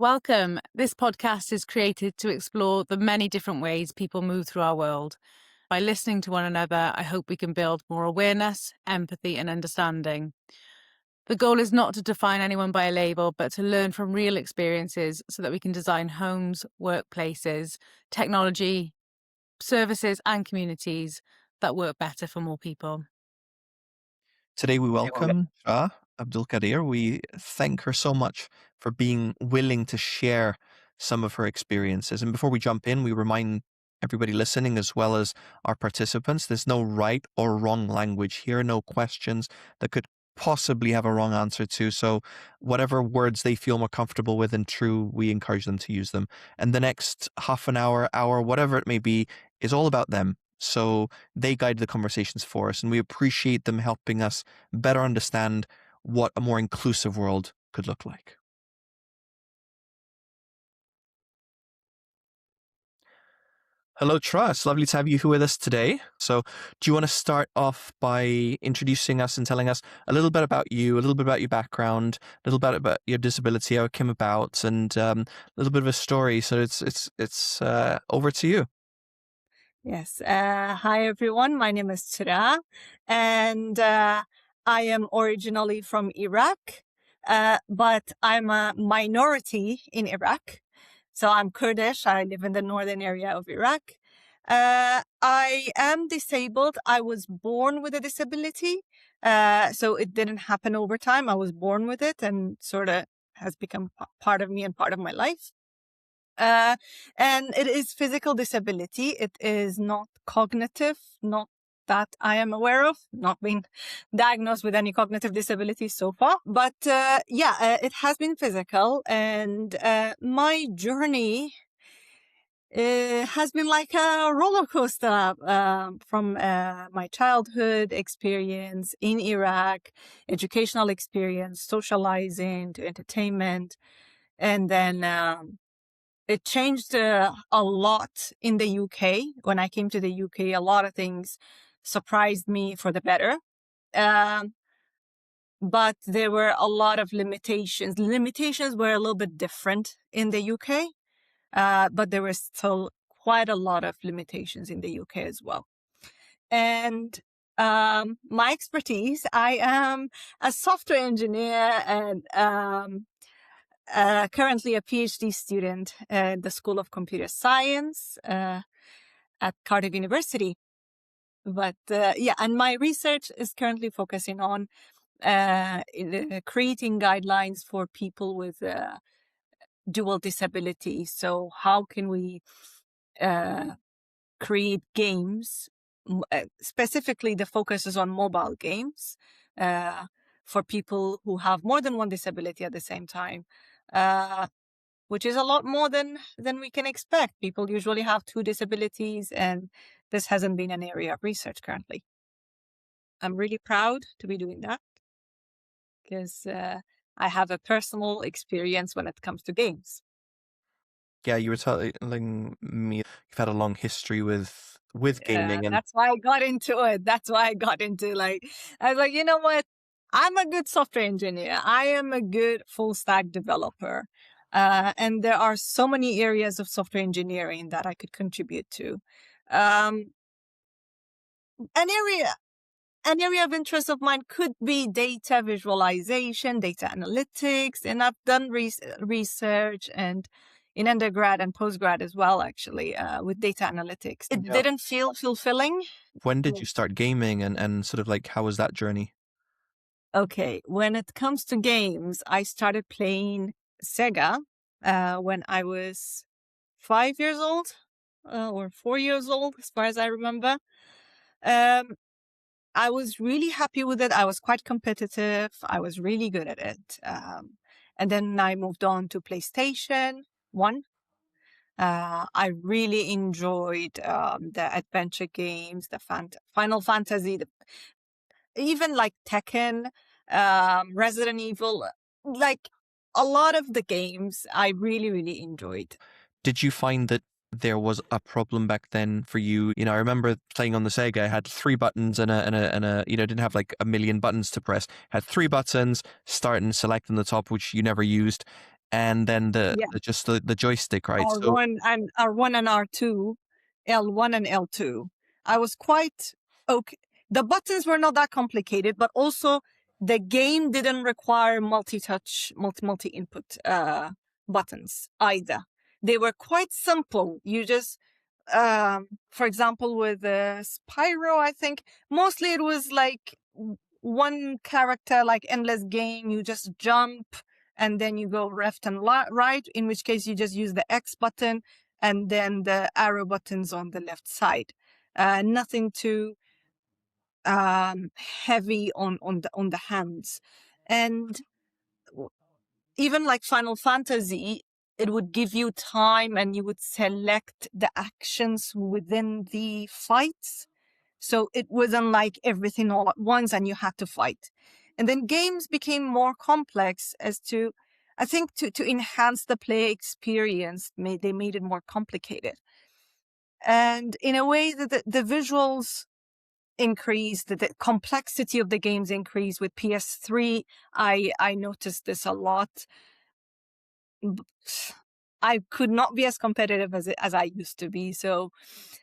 Welcome. This podcast is created to explore the many different ways people move through our world. By listening to one another, I hope we can build more awareness, empathy, and understanding. The goal is not to define anyone by a label, but to learn from real experiences so that we can design homes, workplaces, technology, services, and communities that work better for more people. Today we welcome Chra Abdoulqadir. We thank her so much for being willing to share some of her experiences. And before we jump in, we remind everybody listening as well as our participants, there's no right or wrong language here, no questions that could possibly have a wrong answer to. So whatever words they feel more comfortable with and true, we encourage them to use them. And the next half an hour, whatever it may be, is all about them. So they guide the conversations for us, and we appreciate them helping us better understand what a more inclusive world could look like. Hello, Chra. It's lovely to have you here with us today. So do you want to start off by introducing us and telling us a little bit about you, a little bit about your background, a little bit about your disability, how it came about, and a little bit of a story. So it's over to you. Yes. Hi, everyone. My name is Chra, and I am originally from Iraq, but I'm a minority in Iraq. So I'm Kurdish. I live in the northern area of Iraq. I am disabled. I was born with a disability, so it didn't happen over time. I was born with it and sort of has become part of me and part of my life. And it is physical disability. It is not cognitive, not that I am aware of, not been diagnosed with any cognitive disability so far. But it has been physical. And my journey has been like a roller coaster from my childhood experience in Iraq, educational experience, socializing to entertainment. And then it changed a lot in the UK. When I came to the UK, a lot of things surprised me for the better. But there were a lot of limitations. Limitations were a little bit different in the UK, but there were still quite a lot of limitations in the UK as well. And my expertise, I am a software engineer and currently a PhD student at the School of Computer Science at Cardiff University. But and my research is currently focusing on creating guidelines for people with dual disability. So how can we create games? Specifically, the focus is on mobile games for people who have more than one disability at the same time. Which is a lot more than we can expect. People usually have two disabilities, and this hasn't been an area of research currently. I'm really proud to be doing that because I have a personal experience when it comes to games. Yeah, you were telling me you've had a long history with gaming, and that's why I got into it. That's why I got into I was like, you know what? I'm a good software engineer. I am a good full stack developer. And there are so many areas of software engineering that I could contribute to. An area of interest of mine could be data visualization, data analytics, and I've done research and in undergrad and postgrad as well, actually, with data analytics. It didn't feel fulfilling. When did you start gaming, and sort of like how was that journey? Okay, when it comes to games, I started playing Sega when I was 5 years old or 4 years old, as far as I remember. I was really happy with it. I was quite competitive. I was really good at it. And then I moved on to PlayStation 1. I really enjoyed the adventure games, the Final Fantasy, even like Tekken, Resident Evil, like a lot of the games I really, really enjoyed. Did you find that there was a problem back then for you? I remember playing on the Sega. I had 3 buttons and a didn't have like a million buttons to press. Had 3 buttons, start and select on the top, which you never used. and then Yeah. the joystick, right? R1 and R2, L1 and L2. I was quite okay. The buttons were not that complicated, but also the game didn't require multi-touch, multi-input buttons either. They were quite simple. You just, for example, with Spyro, I think mostly it was like one character, like endless game. You just jump and then you go left and right, in which case you just use the X button and then the arrow buttons on the left side. Nothing too heavy on the hands. And even like Final Fantasy, it would give you time and you would select the actions within the fights. So it wasn't like everything all at once and you had to fight. And then games became more complex I think to enhance the play experience, they made it more complicated. And in a way that the visuals increased, the complexity of the games increased. With PS3, I noticed this a lot. I could not be as competitive as I used to be. So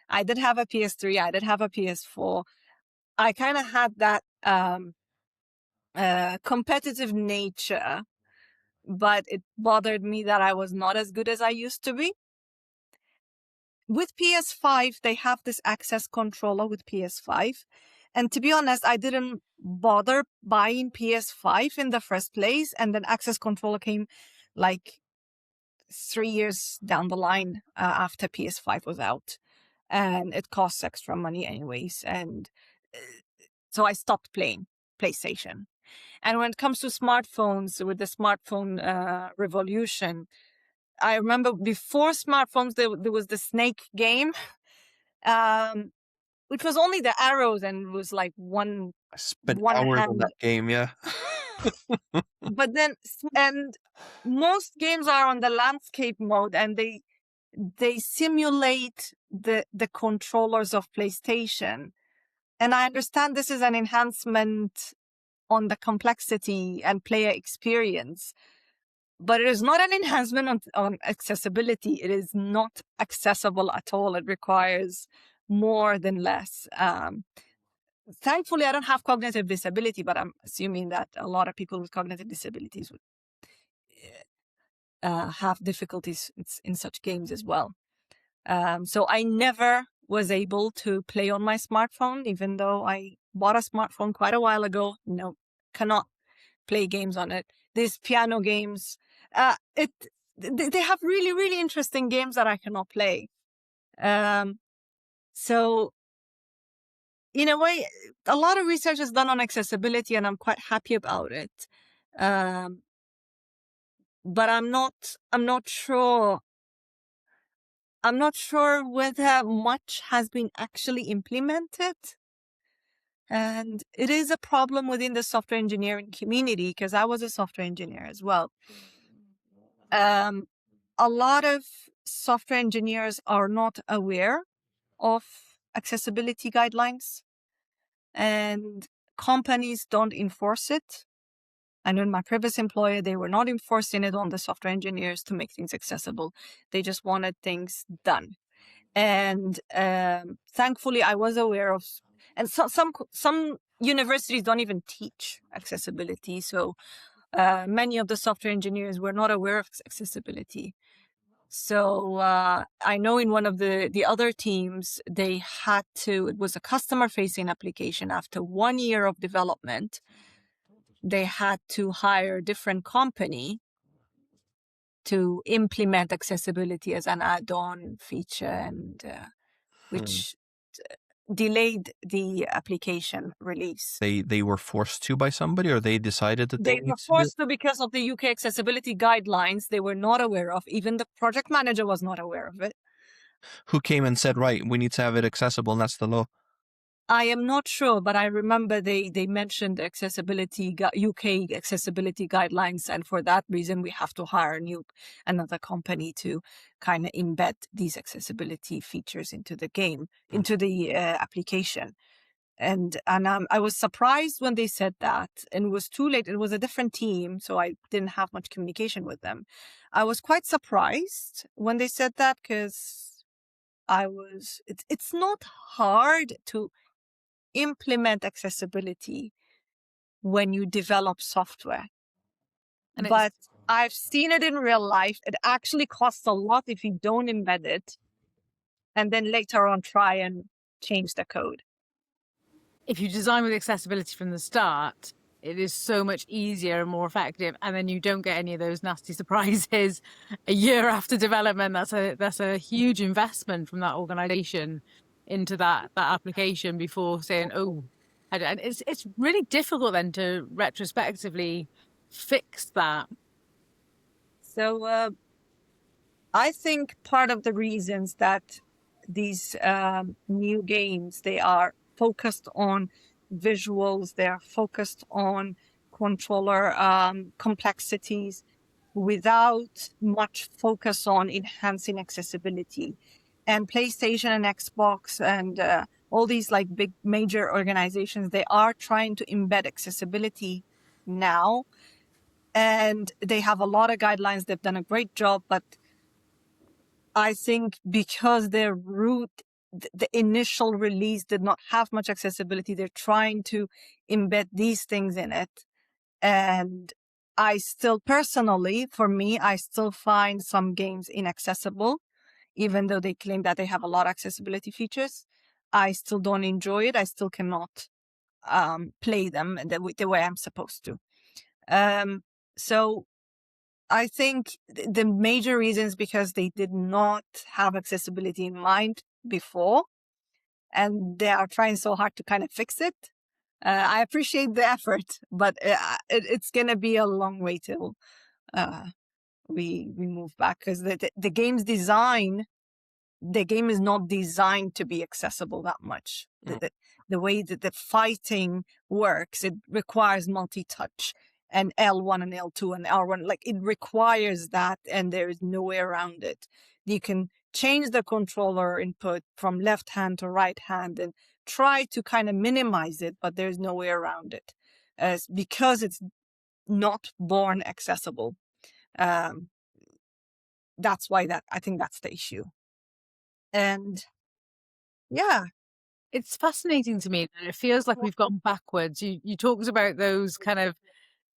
I did have a PS3, I did have a PS4. I kind of had that competitive nature, but it bothered me that I was not as good as I used to be. With PS5, they have this access controller with PS5. And to be honest, I didn't bother buying PS5 in the first place. And then access controller came like 3 years down the line after PS5 was out. And it costs extra money anyways. And so I stopped playing PlayStation. And when it comes to smartphones, with the smartphone revolution, I remember before smartphones, there was the Snake game, which was only the arrows and was like one. I spent one hours hand. on that game, yeah. But then, and most games are on the landscape mode, and they simulate the controllers of PlayStation. And I understand this is an enhancement on the complexity and player experience, but it is not an enhancement on accessibility. It is not accessible at all. It requires more than less. Thankfully, I don't have cognitive disability, but I'm assuming that a lot of people with cognitive disabilities would have difficulties in such games as well. So I never was able to play on my smartphone, even though I bought a smartphone quite a while ago. No, cannot play games on it. These piano games, they have really, really interesting games that I cannot play. So in a way, a lot of research is done on accessibility, and I'm quite happy about it. But I'm not sure whether much has been actually implemented. And it is a problem within the software engineering community, because I was a software engineer as well. A lot of software engineers are not aware of accessibility guidelines, and companies don't enforce it. I know in my previous employer, they were not enforcing it on the software engineers to make things accessible. They just wanted things done. And thankfully, I was aware of, and some universities don't even teach accessibility. So many of the software engineers were not aware of accessibility. So I know in one of the other teams, they had to, it was a customer-facing application. After 1 year of development, they had to hire a different company to implement accessibility as an add-on feature, and which delayed the application release. They were forced to by somebody, or they decided that they were forced to because of the UK accessibility guidelines. They were not aware of. Even the project manager was not aware of it. Who came and said, right, we need to have it accessible, and that's the law? I am not sure, but I remember they mentioned UK accessibility guidelines, and for that reason, we have to hire another company to kind of embed these accessibility features into the game, into the application. And I was surprised when they said that, and it was too late. It was a different team, so I didn't have much communication with them. I was quite surprised when they said that, because it's not hard to implement accessibility when you develop software. But I've seen it in real life. It actually costs a lot if you don't embed it, and then later on try and change the code. If you design with accessibility from the start, it is so much easier and more effective, and then you don't get any of those nasty surprises a year after development. That's a huge investment from that organization into that application before saying, oh, and it's really difficult then to retrospectively fix that. So I think part of the reasons that these new games, they are focused on visuals, they are focused on controller complexities without much focus on enhancing accessibility. And PlayStation and Xbox and all these like big major organizations, they are trying to embed accessibility now. And they have a lot of guidelines. They've done a great job, but I think because their the initial release did not have much accessibility, they're trying to embed these things in it. And I still personally, for me, I still find some games inaccessible, even though they claim that they have a lot of accessibility features. I still don't enjoy it. I still cannot play them the way I'm supposed to. So I think the major reasons because they did not have accessibility in mind before, and they are trying so hard to kind of fix it. I appreciate the effort, but it's going to be a long way till we move back, because the game's design, the game is not designed to be accessible that much. The way that the fighting works, it requires multi-touch and L1 and L2 and R1. Like, it requires that, and there is no way around it. You can change the controller input from left hand to right hand and try to kind of minimize it, but there's no way around it because it's not born accessible. That's why I think that's the issue. And yeah, it's fascinating to me that it feels like we've gone backwards. You talked about those kind of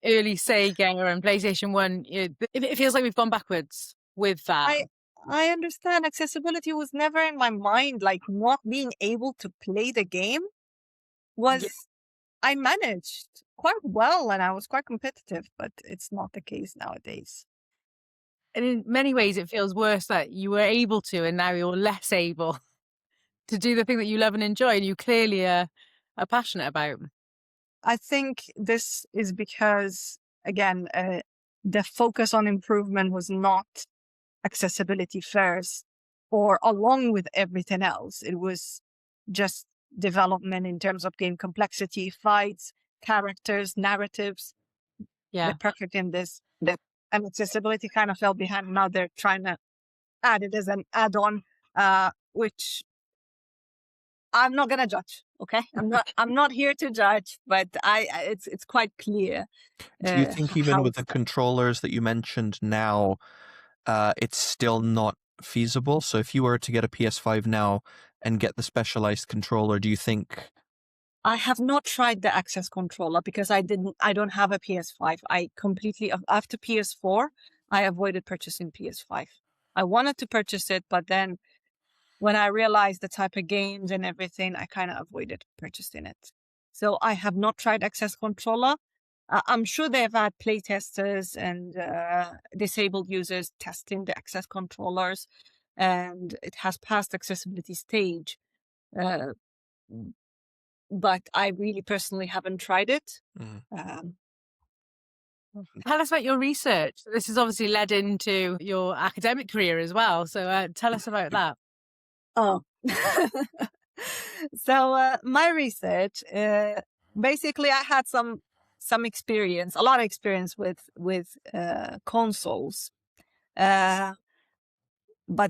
early Sega and PlayStation 1. It feels like we've gone backwards with that. I understand accessibility was never in my mind. Like, not being able to play the game was, I managed quite well and I was quite competitive, but it's not the case nowadays. And in many ways, it feels worse that you were able to, and now you're less able to do the thing that you love and enjoy, and you clearly are passionate about. I think this is because, again, the focus on improvement was not accessibility first, or along with everything else. It was just development in terms of game complexity, fights, characters, narratives. Yeah. They're perfect in this. And accessibility kind of fell behind. Now they're trying to add it as an add-on, which I'm not gonna judge. Okay, I'm not here to judge, but it's quite clear. Do you think even with the controllers that you mentioned now, it's still not feasible? So if you were to get a PS5 now and get the specialized controller, do you think? I have not tried the access controller because I don't have a PS5. I completely, after PS4, I avoided purchasing PS5. I wanted to purchase it, but then when I realized the type of games and everything, I kind of avoided purchasing it. So I have not tried access controller. I'm sure they've had playtesters and disabled users testing the access controllers, and it has passed accessibility stage. But I really personally haven't tried it. Tell us about your research. This has obviously led into your academic career as well. So tell us about that. Oh, so my research, basically, I had some experience, a lot of experience with consoles, but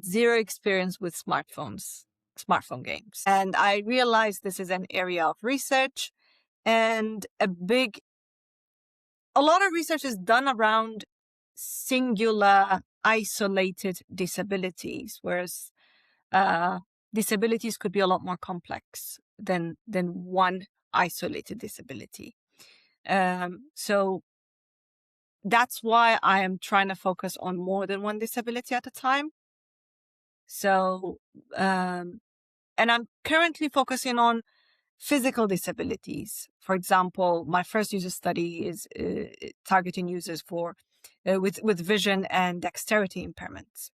zero experience with smartphones. smartphone games. And I realized this is an area of research, and a lot of research is done around singular, isolated disabilities, whereas disabilities could be a lot more complex than one isolated disability. So that's why I am trying to focus on more than one disability at a time. So, and I'm currently focusing on physical disabilities. For example, my first user study is targeting users with vision and dexterity impairments.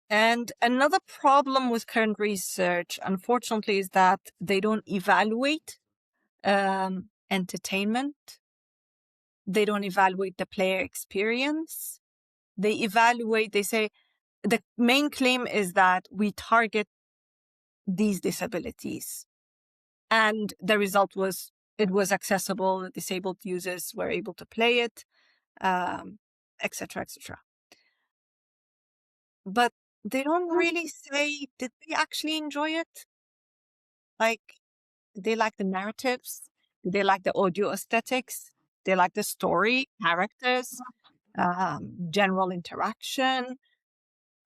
And another problem with current research, unfortunately, is that they don't evaluate entertainment. They don't evaluate the player experience. They say the main claim is that we target these disabilities. And the result was it was accessible. Disabled users were able to play it, etc., etc. But they don't really say, did they actually enjoy it? Like, did they like the narratives? Did they like the audio aesthetics? Did they like the story, characters, general interaction?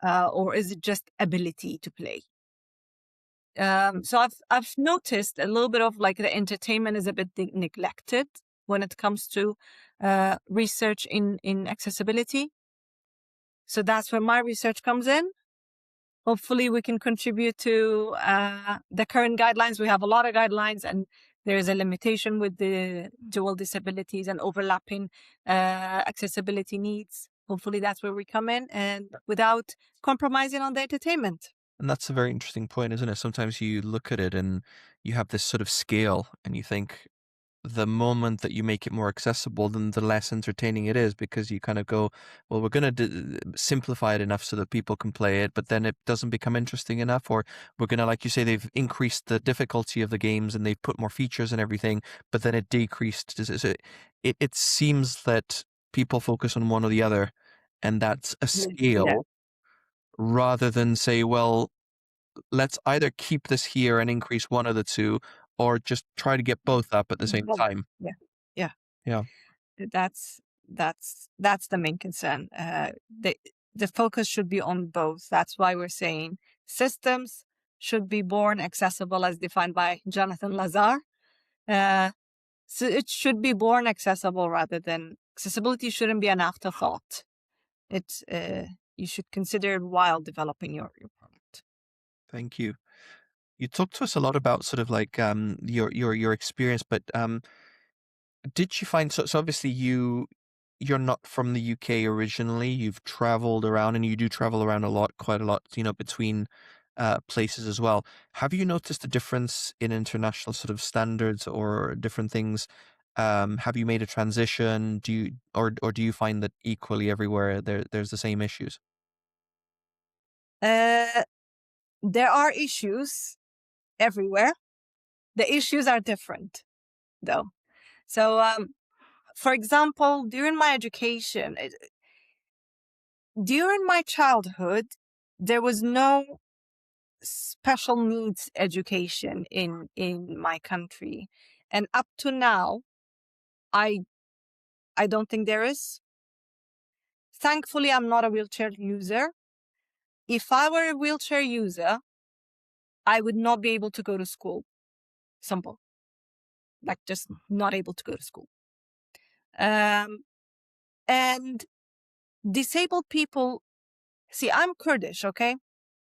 Or is it just ability to play? So I've noticed a little bit of like the entertainment is a bit neglected when it comes to research in accessibility. So that's where my research comes in. Hopefully we can contribute to the current guidelines. We have a lot of guidelines, and there is a limitation with the dual disabilities and overlapping accessibility needs. Hopefully that's where we come in, and without compromising on the entertainment. And that's a very interesting point, isn't it? Sometimes you look at it and you have this sort of scale and you think the moment that you make it more accessible, then the less entertaining it is, because you kind of go, well, we're going to simplify it enough so that people can play it, but then it doesn't become interesting enough. Or we're going to, like you say, they've increased the difficulty of the games and they've put more features and everything, but then it decreased. It seems that people focus on one or the other, and that's a scale, rather than say, well, let's either keep this here and increase one of the two, or just try to get both up at the same time. Yeah. That's the main concern. The focus should be on both. That's why we're saying systems should be born accessible as defined by Jonathan Lazar. So it should be born accessible rather than accessibility shouldn't be an afterthought. It's you should consider it while developing your product. Thank you. You talked to us a lot about sort of like your experience, but did you find, so obviously you're not from the UK originally, you've traveled around, and you do travel around quite a lot, between places as well. Have you noticed a difference in international sort of standards or different things? Have you made a transition? Do you find that equally everywhere there's the same issues? There are issues everywhere. The issues are different, though. So, for example, during my education, during my childhood, there was no special needs education in my country, and up to now, I don't think there is. Thankfully, I'm not a wheelchair user. If I were a wheelchair user, I would not be able to go to school. Simple. Like, just not able to go to school. And disabled people, see, I'm Kurdish, okay?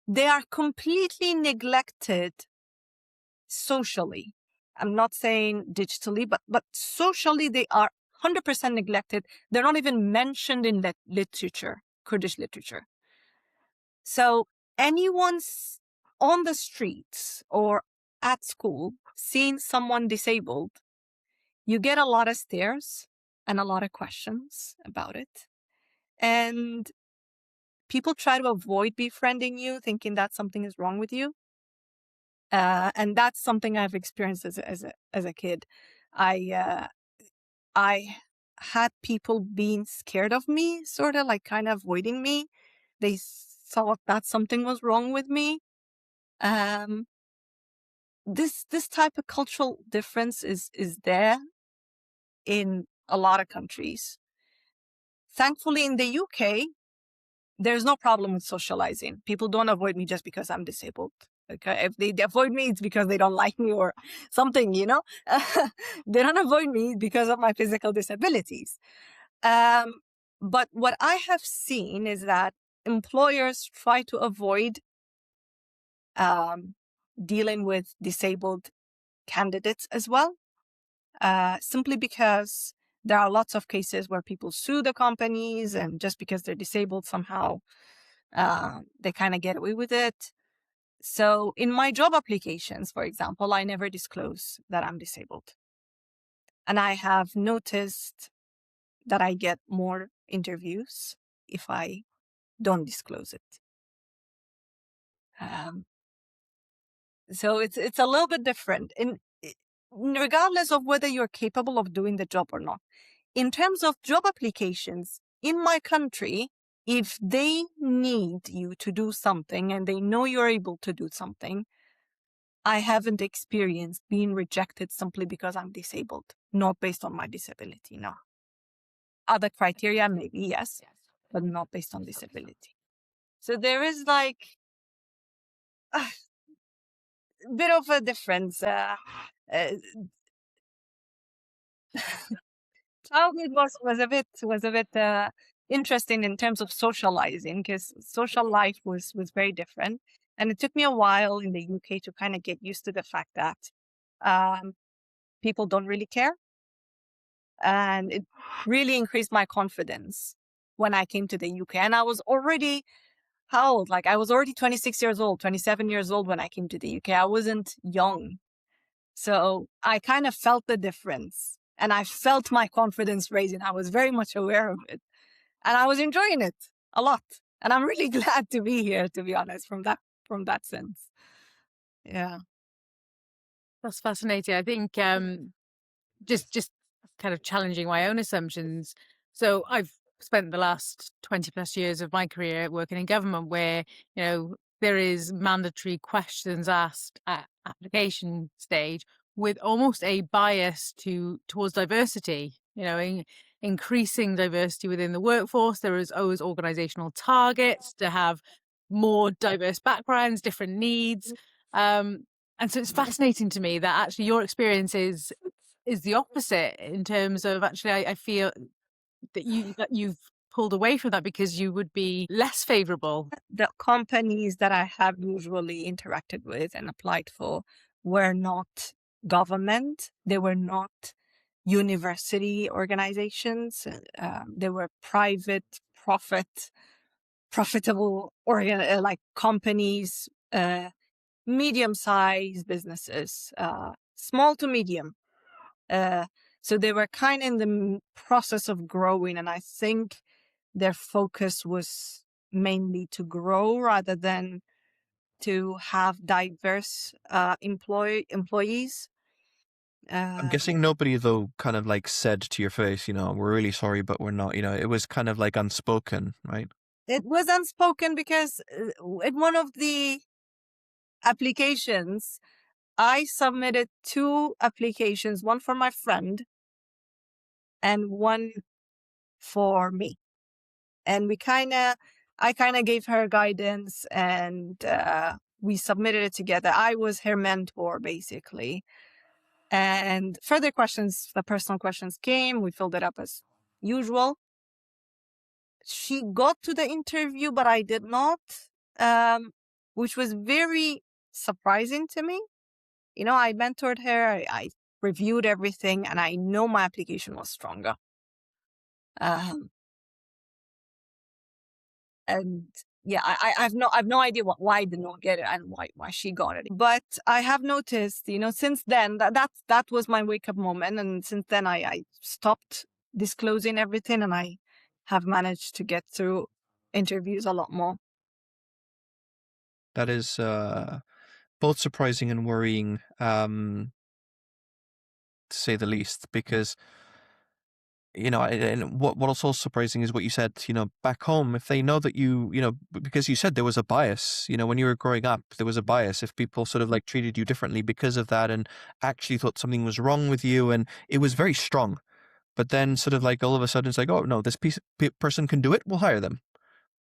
They are completely neglected socially. I'm not saying digitally, but socially, they are 100% neglected. They're not even mentioned in literature, Kurdish literature. So anyone's on the streets or at school seeing someone disabled, you get a lot of stares and a lot of questions about it. And people try to avoid befriending you, thinking that something is wrong with you. And that's something I've experienced as a kid. I had people being scared of me, sort of like kind of avoiding me. They thought that something was wrong with me. This type of cultural difference is there in a lot of countries. Thankfully, in the UK, there's no problem with socializing. People don't avoid me just because I'm disabled. Okay, if they avoid me, it's because they don't like me or something, you know. They don't avoid me because of my physical disabilities. But what I have seen is that employers try to avoid dealing with disabled candidates as well, simply because there are lots of cases where people sue the companies, and just because they're disabled, somehow they kind of get away with it. So in my job applications, for example, I never disclose that I'm disabled. And I have noticed that I get more interviews if I don't disclose it. So it's a little bit different, regardless of whether you're capable of doing the job or not. In terms of job applications in my country, if they need you to do something and they know you're able to do something, I haven't experienced being rejected simply because I'm disabled, not based on my disability. No. Other criteria, maybe, yes, but not based on disability. So there is like a bit of a difference. Childhood was a bit interesting in terms of socializing, because social life was very different, and it took me a while in the UK to kind of get used to the fact that people don't really care, and it really increased my confidence when I came to the UK. And I was already how old? Like I was already 26 years old, 27 years old when I came to the UK. I wasn't young. So I kind of felt the difference, and I felt my confidence raising. I was very much aware of it, and I was enjoying it a lot. And I'm really glad to be here, to be honest, from that sense. Yeah. That's fascinating. I think just kind of challenging my own assumptions. So I've spent the last 20 plus years of my career working in government, where, you know, there is mandatory questions asked at application stage with almost a bias towards diversity, you know, increasing diversity within the workforce. There is always organizational targets to have more diverse backgrounds, different needs. And so it's fascinating to me that actually your experience is the opposite, in terms of actually I feel that you've pulled away from that because you would be less favorable. The companies that I have usually interacted with and applied for were not government. They were not university organizations. They were private, profitable like companies, medium-sized businesses, small to medium. So they were kind of in the process of growing, and I think their focus was mainly to grow rather than to have diverse employees. I'm guessing nobody, though, kind of like said to your face, you know, we're really sorry, but we're not, you know, it was kind of like unspoken, right? It was unspoken because in one of the applications, I submitted 2 applications, one for my friend and one for me. And I kind of gave her guidance, and we submitted it together. I was her mentor, basically. And further questions, the personal questions came. We filled it up as usual. She got to the interview, but I did not, which was very surprising to me. You know, I mentored her, I reviewed everything, and I know my application was stronger. And yeah, I've no idea why I did not get it and why she got it. But I have noticed, you know, since then that was my wake up moment, and since then I stopped disclosing everything, and I have managed to get through interviews a lot more. That is both surprising and worrying, to say the least, because and what was also surprising is what you said, back home, if they know that because you said there was a bias, when you were growing up, there was a bias if people sort of like treated you differently because of that and actually thought something was wrong with you. And it was very strong. But then sort of like all of a sudden it's like, oh no, this person can do it. We'll hire them.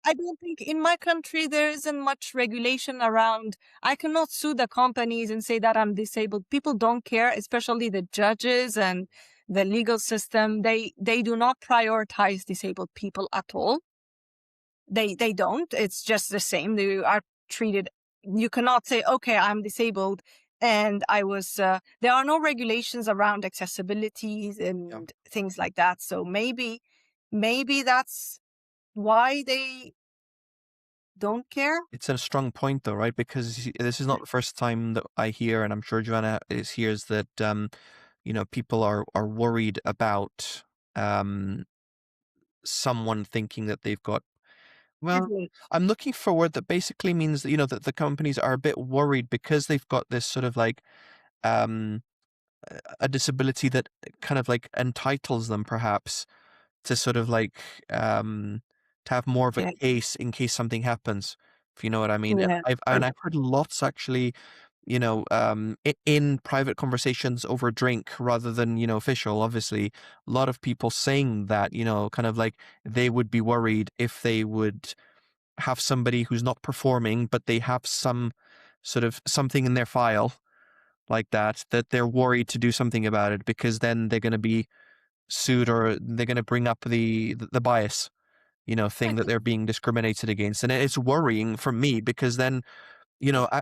I don't think in my country there isn't much regulation around. I cannot sue the companies and say that I'm disabled. People don't care, especially the judges and the legal system. They do not prioritize disabled people at all. They don't. It's just the same. They are treated. You cannot say, okay, I'm disabled and I was. There are no regulations around accessibility and things like that. So maybe that's why they don't care. It's a strong point though, right? Because this is not the first time that I hear, and I'm sure Joanna hears that, people are worried about someone thinking that they've got, well, I'm looking for a word that basically means that, that the companies are a bit worried because they've got this sort of like, a disability that kind of like entitles them perhaps to sort of like to have more of a case in case something happens, if you know what I mean. And I've heard lots actually, in private conversations over drink rather than official. Obviously, a lot of people saying that kind of like they would be worried if they would have somebody who's not performing, but they have some sort of something in their file like that they're worried to do something about it because then they're going to be sued or they're going to bring up the bias, thing that they're being discriminated against. And it's worrying for me because then,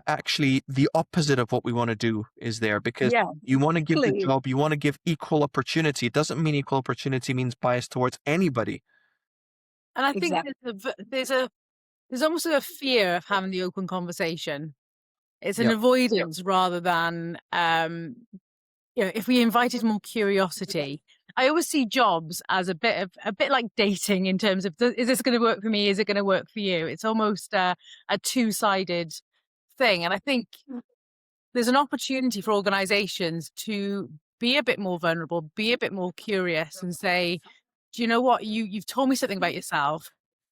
actually the opposite of what we want to do is there because you want to give the job, you want to give equal opportunity. It doesn't mean equal opportunity means bias towards anybody. And I think there's almost a fear of having the open conversation. It's an avoidance rather than, if we invited more curiosity. I always see jobs as a bit like dating in terms of, is this going to work for me? Is it going to work for you? It's almost a two-sided thing. And I think there's an opportunity for organizations to be a bit more vulnerable, be a bit more curious and say, do you know what? You've told me something about yourself.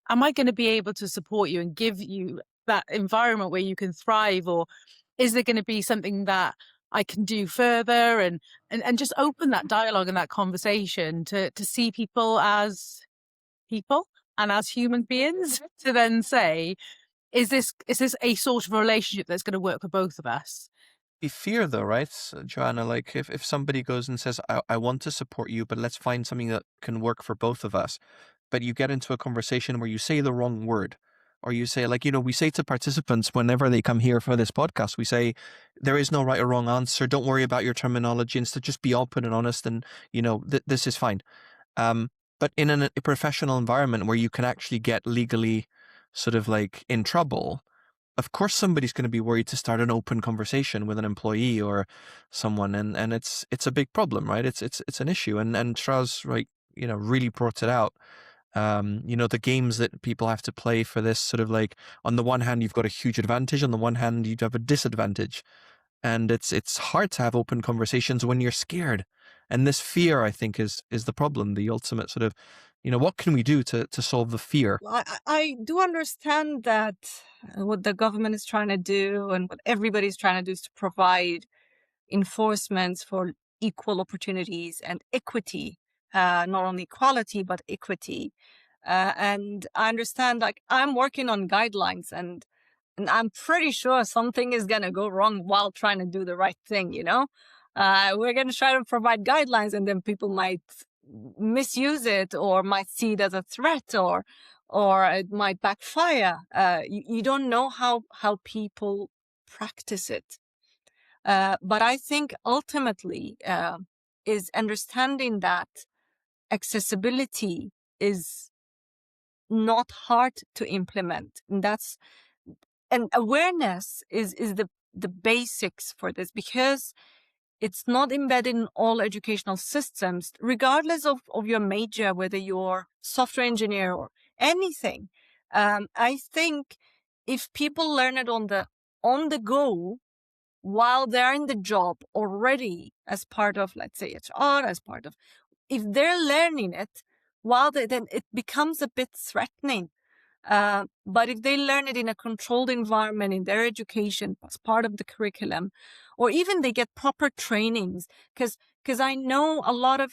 Am I going to be able to support you and give you that environment where you can thrive? Or is there going to be something that I can do further and just open that dialogue and that conversation to see people as people and as human beings to then say, is this a sort of a relationship that's going to work for both of us? Be fear though, right, Joanna? Like if somebody goes and says, I want to support you, but let's find something that can work for both of us. But you get into a conversation where you say the wrong word. Or you say, like, we say to participants whenever they come here for this podcast, we say, there is no right or wrong answer. Don't worry about your terminology. Instead, just be open and honest and, this is fine. But in a professional environment where you can actually get legally sort of like in trouble, of course somebody's going to be worried to start an open conversation with an employee or someone. And it's a big problem, right? It's an issue. And Chra's, right, really brought it out. The games that people have to play for this sort of like, on the one hand, you've got a huge advantage. On the one hand, you have a disadvantage. And it's hard to have open conversations when you're scared. And this fear, I think, is the problem, the ultimate sort of, what can we do to solve the fear? I do understand that what the government is trying to do and what everybody's trying to do is to provide enforcements for equal opportunities and equity. Not only equality, but equity. And I understand, like, I'm working on guidelines and I'm pretty sure something is going to go wrong while trying to do the right thing, We're going to try to provide guidelines and then people might misuse it or might see it as a threat or it might backfire. You don't know how people practice it. But I think ultimately is understanding that accessibility is not hard to implement. And awareness is the basics for this because it's not embedded in all educational systems, regardless of your major, whether you're software engineer or anything. I think if people learn it on the go while they're in the job already as part of, let's say, HR, as part of if they're learning it, then it becomes a bit threatening. But if they learn it in a controlled environment in their education as part of the curriculum, or even they get proper trainings, because I know a lot of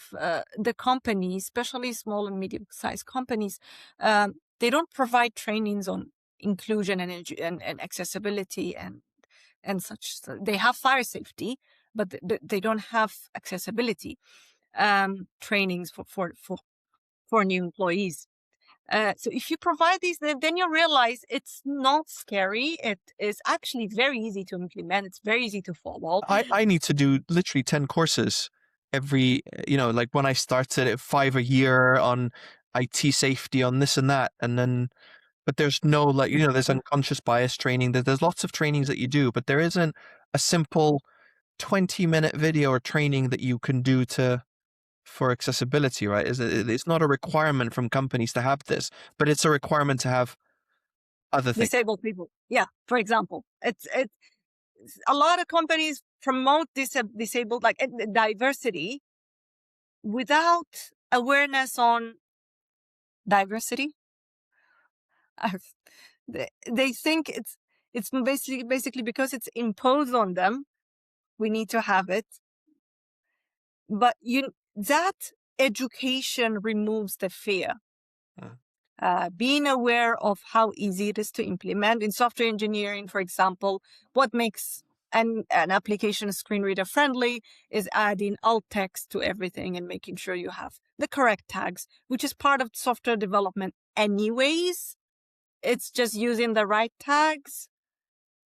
the companies, especially small and medium-sized companies, they don't provide trainings on inclusion and accessibility and such. So they have fire safety, but they don't have accessibility trainings for new employees. So if you provide these, then you realize it's not scary. It is actually very easy to implement. It's very easy to follow. I need to do literally 10 courses every, like when I started at 5 a year on IT safety, on this and that. And then, but there's no, like, there's unconscious bias training. There's lots of trainings that you do, but there isn't a simple 20-minute video or training that you can do for accessibility, right? It's not a requirement from companies to have this, but it's a requirement to have other things. Disabled people. Yeah, for example, it's a lot of companies promote disabled, like diversity, without awareness on diversity. They think it's basically because it's imposed on them, we need to have it. But that education removes the fear. Being aware of how easy it is to implement in software engineering, for example, what makes an application screen reader friendly is adding alt text to everything and making sure you have the correct tags, which is part of software development anyways. It's just using the right tags.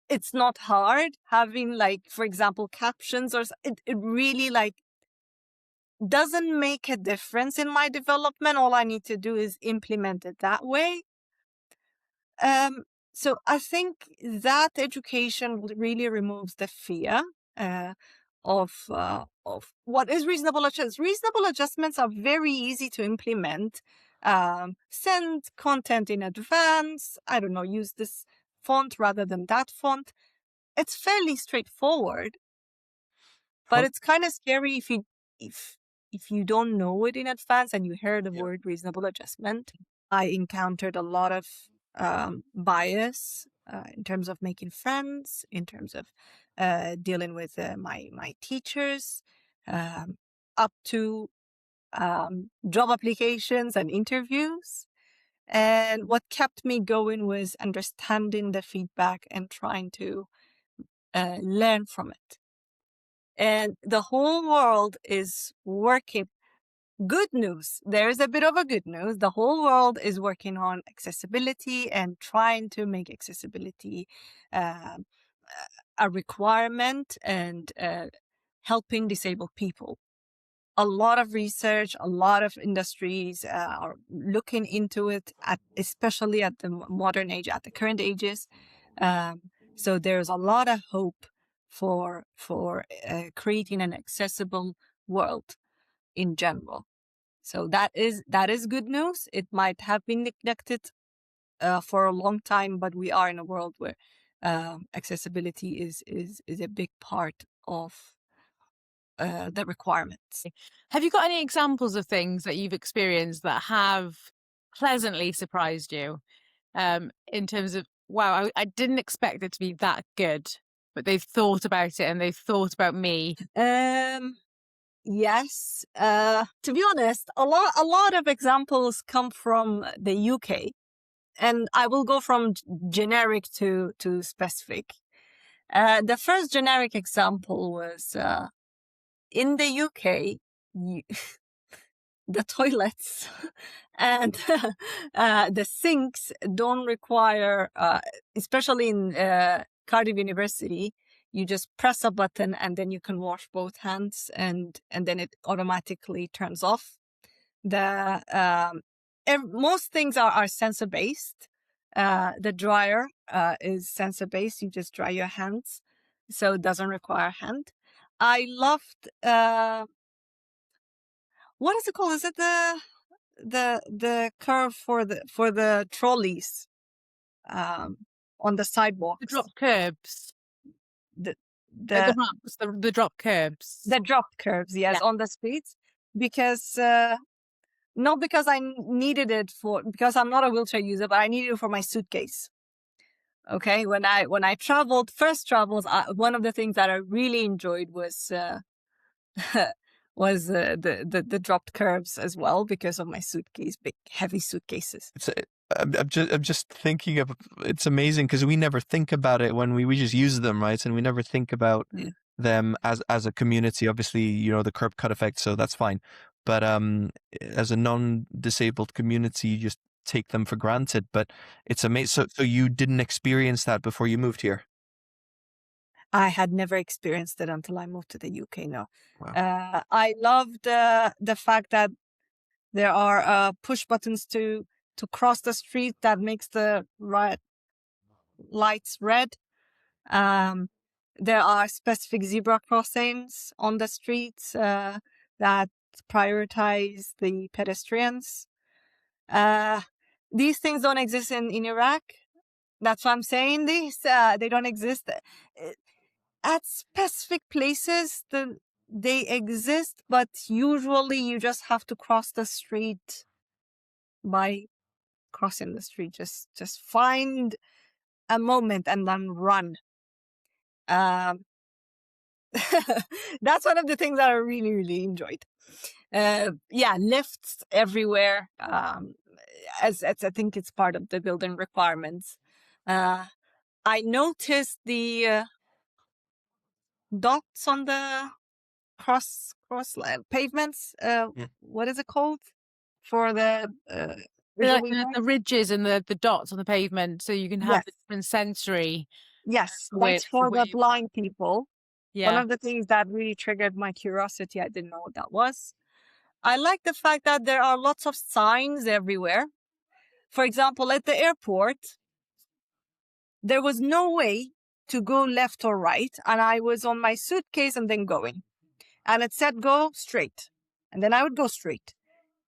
It's not hard. Having, like, for example, captions, or it really, like, doesn't make a difference in my development. All I need to do is implement it that way. So I think that education really removes the fear of what is reasonable adjustments. Reasonable adjustments are very easy to implement. Send content in advance. I don't know, use this font rather than that font. It's fairly straightforward, but it's kind of scary if you don't know it in advance and you hear the word reasonable adjustment. I encountered a lot of bias in terms of making friends, in terms of dealing with my teachers, up to job applications and interviews. And what kept me going was understanding the feedback and trying to learn from it. And the whole world is working. Good news. There is a bit of a good news. The whole world is working on accessibility and trying to make accessibility a requirement and helping disabled people. A lot of research, a lot of industries are looking into it, especially at the modern age, at the current ages. So there's a lot of hope for creating an accessible world in general. So that is good news. It might have been neglected for a long time, but we are in a world where accessibility is a big part of the requirements. Have you got any examples of things that you've experienced that have pleasantly surprised you in terms of, wow, I didn't expect it to be that good, but they've thought about it and they've thought about me? Yes. To be honest, a lot of examples come from the UK, and I will go from generic to specific. The first generic example was in the UK, the toilets and the sinks don't require, especially in Cardiff University, you just press a button and then you can wash both hands and then it automatically turns off. Most things are sensor based. The dryer is sensor based. You just dry your hands, so it doesn't require a hand. I loved what is it called? Is it the curve for the trolleys on the sidewalks? The drop curbs. The ramps, the drop curbs. The drop curves, yes, on the streets. because not because I needed it because I'm not a wheelchair user, but I needed it for my suitcase. Okay, when I first traveled, one of the things that I really enjoyed was the dropped curves as well, because of my suitcase, big heavy suitcases. I'm just thinking of, it's amazing because we never think about it when we just use them, right? And we never think about them as a community. Obviously, the curb cut effect, so that's fine. But as a non-disabled community, you just take them for granted. But it's amazing. So you didn't experience that before you moved here? I had never experienced it until I moved to the UK. No, Wow. I loved the fact that there are push buttons to cross the street that makes the lights red. There are specific zebra crossings on the streets that prioritize the pedestrians. These things don't exist in Iraq. That's why I'm saying this. They don't exist at specific places. They exist, but usually you just have to cross the street by crossing the street. Just find a moment and then run. That's one of the things that I really, really enjoyed. Lifts everywhere. As I think it's part of the building requirements. I noticed the dots on the cross pavements. What is it called? For the the ridges and the dots on the pavement, so you can have the different sensory. Yes, that's for the blind people. Yeah. One of the things that really triggered my curiosity, I didn't know what that was. I like the fact that there are lots of signs everywhere. For example, at the airport, there was no way to go left or right, and I was on my suitcase and then going. And it said go straight, and then I would go straight.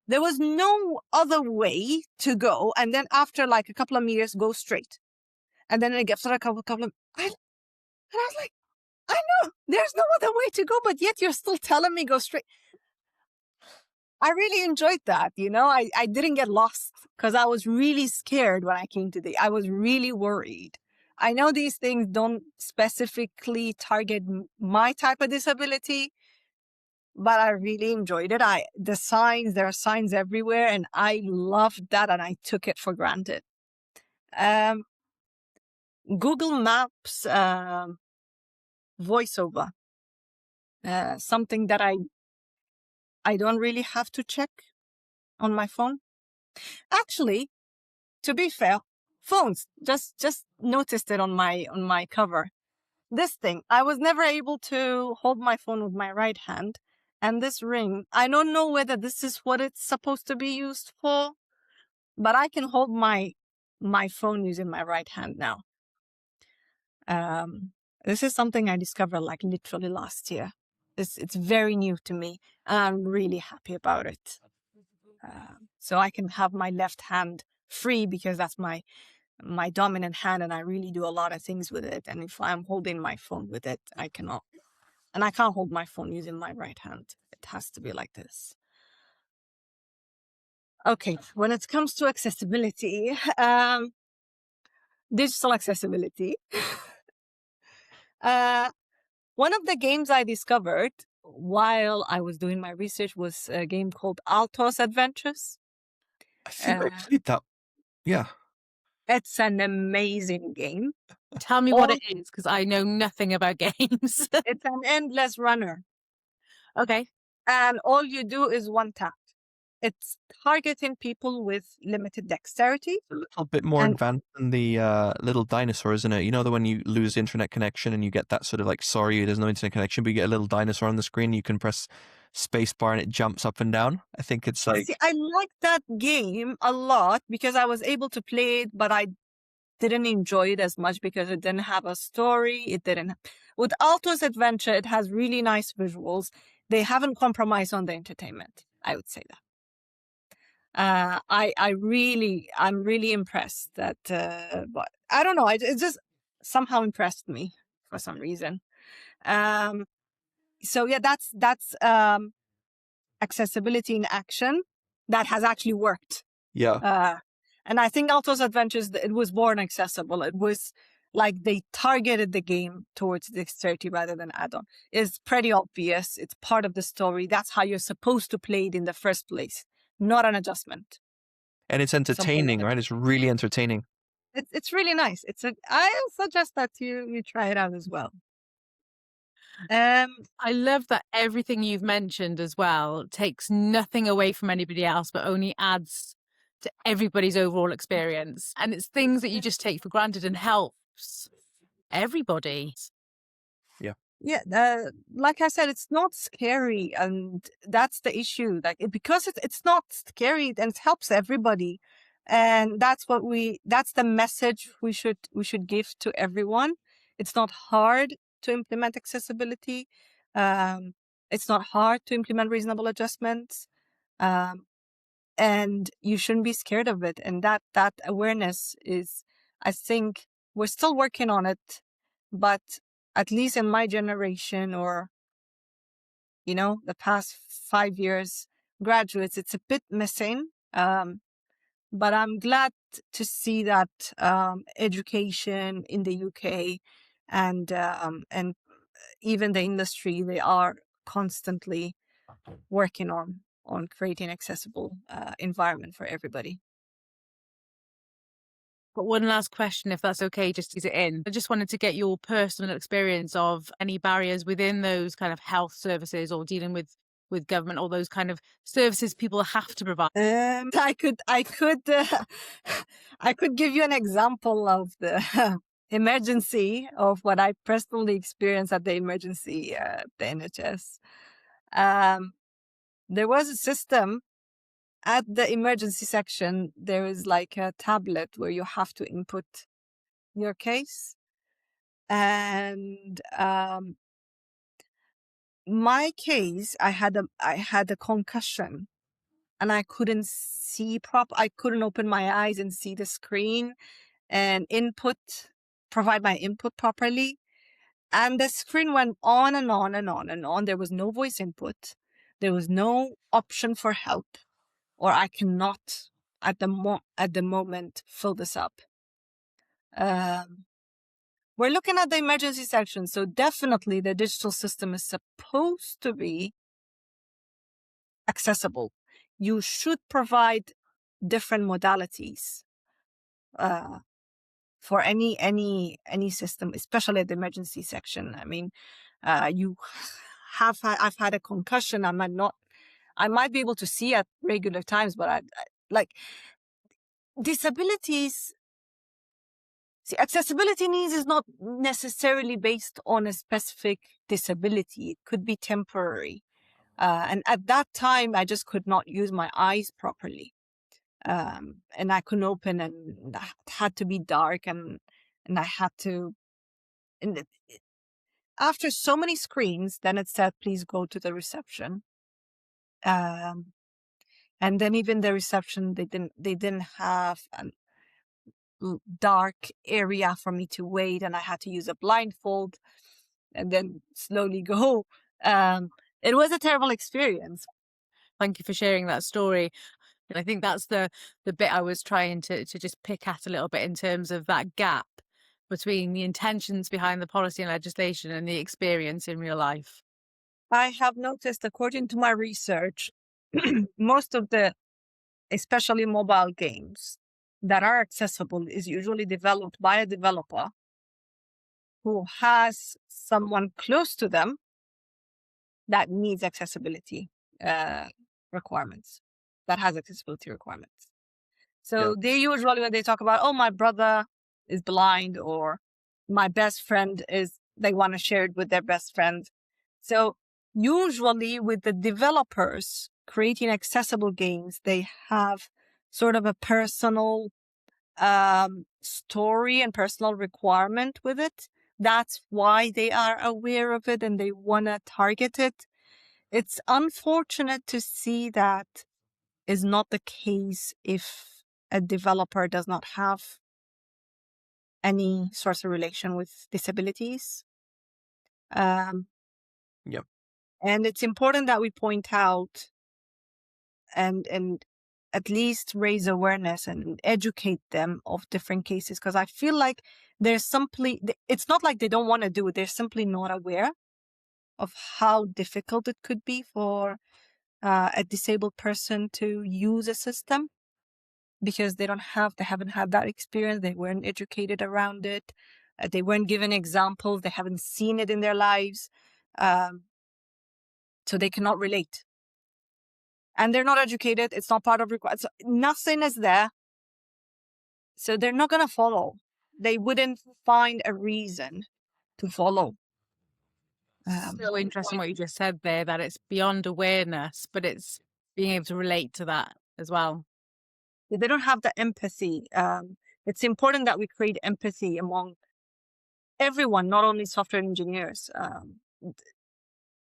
There was no other way to go, and then after like a couple of meters, go straight. And then after a couple of, and I was like, I know there's no other way to go, but yet you're still telling me go straight. I really enjoyed that. I didn't get lost because I was really scared when I came to I was really worried. I know these things don't specifically target my type of disability, but I really enjoyed it. There are signs everywhere, and I loved that, and I took it for granted. Google Maps voiceover, something that I don't really have to check on my phone. Actually, to be fair, phones, just noticed it on my cover. This thing, I was never able to hold my phone with my right hand. And this ring, I don't know whether this is what it's supposed to be used for, but I can hold my phone using my right hand now. This is something I discovered like literally last year. It's very new to me, and I'm really happy about it. So I can have my left hand free because that's my dominant hand, and I really do a lot of things with it. And if I'm holding my phone with it, I cannot. And I can't hold my phone using my right hand. It has to be like this. Okay, when it comes to accessibility, digital accessibility, one of the games I discovered while I was doing my research was a game called Altos Adventures. I think I played that. Yeah. It's an amazing game. Tell me what it is, because I know nothing about games. It's an endless runner. Okay. And all you do is one tap. It's targeting people with limited dexterity. A little bit more advanced than the little dinosaur, isn't it? The when you lose internet connection and you get that sort of like, sorry, there's no internet connection, but you get a little dinosaur on the screen, you can press spacebar and it jumps up and down. I think it's like... See, I like that game a lot because I was able to play it, but I didn't enjoy it as much because it didn't have a story. With Altos Adventure, it has really nice visuals. They haven't compromised on the entertainment. I would say that. I'm really impressed that, but I don't know. It just somehow impressed me for some reason. So yeah, that's accessibility in action that has actually worked. Yeah. And I think Alto's Adventures, it was born accessible. It was like they targeted the game towards dexterity rather than add-on. It's pretty obvious. It's part of the story. That's how you're supposed to play it in the first place, not an adjustment. And it's entertaining, right? It's really entertaining. It's really nice. I suggest that you try it out as well. I love that everything you've mentioned as well takes nothing away from anybody else, but only adds to everybody's overall experience. And it's things that you just take for granted and helps everybody. Yeah, like I said, it's not scary, and that's the issue. Like because it's not scary, and it helps everybody, and that's the message we should give to everyone. It's not hard to implement accessibility. It's not hard to implement reasonable adjustments, and you shouldn't be scared of it. And that awareness is, I think, we're still working on it, but at least in my generation, or the past 5 years graduates, it's a bit missing. But I'm glad to see that education in the UK and even the industry, they are constantly working on creating accessible environment for everybody. But one last question, if that's okay, just to ease it in. I just wanted to get your personal experience of any barriers within those kind of health services or dealing with government, or those kind of services people have to provide. I could I could give you an example of the emergency of what I personally experienced at the emergency at the NHS. There was a system at the emergency section. There is like a tablet where you have to input your case, and my case, I had a concussion, and I couldn't see I couldn't open my eyes and see the screen and provide my input properly. And the screen went on and on and on and on. There was no voice input. There was no option for help, or I cannot at the moment fill this up. We're looking at the emergency section, so definitely the digital system is supposed to be accessible. You should provide different modalities for any system, especially at the emergency section. I mean, I've had a concussion. I might be able to see at regular times, but I like disabilities. See, accessibility needs is not necessarily based on a specific disability. It could be temporary. And at that time, I just could not use my eyes properly. And I couldn't open, and it had to be dark, and I had to, after so many screens, then it said, please go to the reception. And then even the reception, they didn't have a dark area for me to wait, and I had to use a blindfold and then slowly go. It was a terrible experience. Thank you for sharing that story. And I think that's the bit I was trying to just pick at a little bit, in terms of that gap between the intentions behind the policy and legislation and the experience in real life. I have noticed, according to my research, most of the, especially mobile games that are accessible, is usually developed by a developer who has someone close to them that needs accessibility requirements, that has accessibility requirements. So they usually, when they talk about, oh, my brother is blind, or my best friend they want to share it with their best friend. So usually with the developers creating accessible games, they have sort of a personal story and personal requirement with it. That's why they are aware of it and they want to target it. It's unfortunate to see that is not the case if a developer does not have any sort of relation with disabilities. Yep. And it's important that we point out and at least raise awareness and educate them of different cases. Because I feel like it's not like they don't want to do it. They're simply not aware of how difficult it could be for a disabled person to use a system, because they haven't had that experience. They weren't educated around it. They weren't given examples. They haven't seen it in their lives. So they cannot relate. And they're not educated. It's not part of required. So nothing is there. So they're not going to follow. They wouldn't find a reason to follow. So interesting what you just said there, that it's beyond awareness, but it's being able to relate to that as well. They don't have the empathy. It's important that we create empathy among everyone, not only software engineers.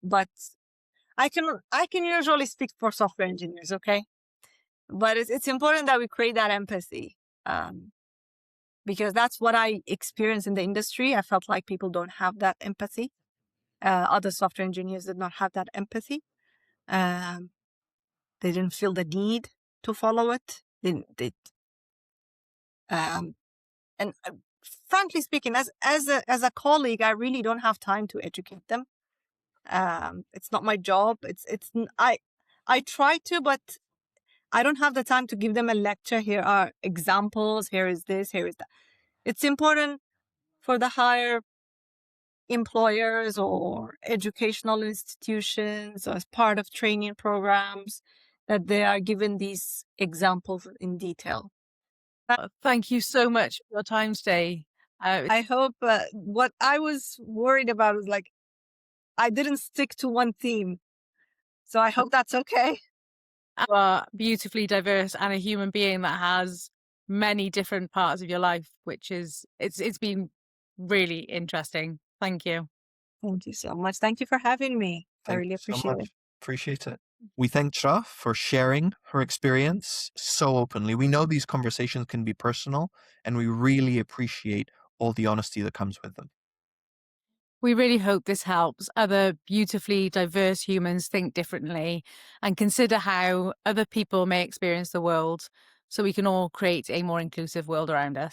But I can usually speak for software engineers, okay? But it's important that we create that empathy, because that's what I experienced in the industry. I felt like people don't have that empathy. Other software engineers did not have that empathy. They didn't feel the need to follow it. And frankly speaking, as a colleague, I really don't have time to educate them. It's not my job. I try to, but I don't have the time to give them a lecture. Here are examples. Here is this. Here is that. It's important for the higher employers or educational institutions, or as part of training programs, that they are given these examples in detail. Thank you so much for your time today. I hope what I was worried about was like, I didn't stick to one theme. So I hope that's okay. You are beautifully diverse and a human being that has many different parts of your life, which is, it's been really interesting. Thank you. Thank you so much. Thank you for having me. I really appreciate it. Appreciate it. We thank Chra for sharing her experience so openly. We know these conversations can be personal, and we really appreciate all the honesty that comes with them. We really hope this helps other beautifully diverse humans think differently and consider how other people may experience the world, so we can all create a more inclusive world around us.